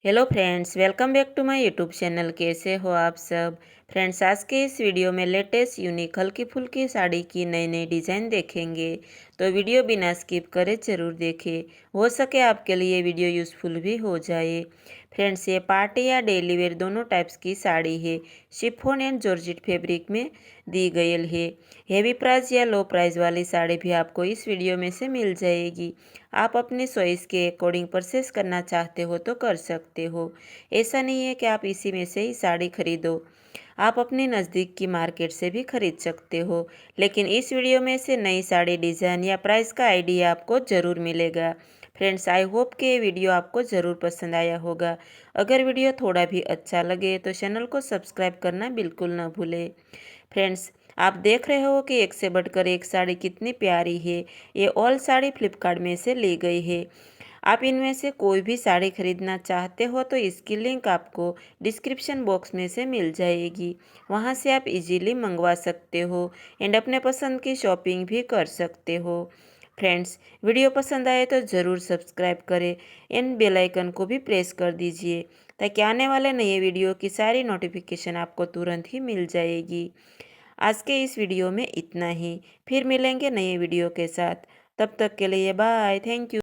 Hello friends, welcome back to my YouTube channel. कैसे हो आप सब फ्रेंड्स? आज के इस वीडियो में लेटेस्ट यूनिक हल्की फुल्की साड़ी की नई नई डिज़ाइन देखेंगे, तो वीडियो बिना स्किप करे ज़रूर देखें। हो सके आपके लिए वीडियो यूज़फुल भी हो जाए। फ्रेंड्स, ये पार्टी या डेली वेयर दोनों टाइप्स की साड़ी है। शिफॉन एंड जॉर्जेट फैब्रिक में दी गई है। हेवी प्राइस या लो प्राइस वाली साड़ी भी आपको इस वीडियो में से मिल जाएगी। आप अपनी चॉइस के अकॉर्डिंग परचेस करना चाहते हो तो कर सकते हो। ऐसा नहीं है कि आप इसी में से ही साड़ी खरीदो, आप अपने नज़दीक की मार्केट से भी खरीद सकते हो। लेकिन इस वीडियो में से नई साड़ी डिज़ाइन या प्राइस का आइडिया आपको ज़रूर मिलेगा। फ्रेंड्स, आई होप कि ये वीडियो आपको ज़रूर पसंद आया होगा। अगर वीडियो थोड़ा भी अच्छा लगे तो चैनल को सब्सक्राइब करना बिल्कुल ना भूलें। फ्रेंड्स, आप देख रहे हो कि एक से बढ़कर एक साड़ी कितनी प्यारी है। ये ऑल साड़ी फ्लिपकार्ट में से ली गई है। आप इनमें से कोई भी साड़ी खरीदना चाहते हो तो इसकी लिंक आपको डिस्क्रिप्शन बॉक्स में से मिल जाएगी। वहां से आप इजीली मंगवा सकते हो एंड अपने पसंद की शॉपिंग भी कर सकते हो। फ्रेंड्स, वीडियो पसंद आए तो ज़रूर सब्सक्राइब करें एंड बेल आइकन को भी प्रेस कर दीजिए, ताकि आने वाले नए वीडियो की सारी नोटिफिकेशन आपको तुरंत ही मिल जाएगी। आज के इस वीडियो में इतना ही। फिर मिलेंगे नए वीडियो के साथ। तब तक के लिए बाय, थैंक यू।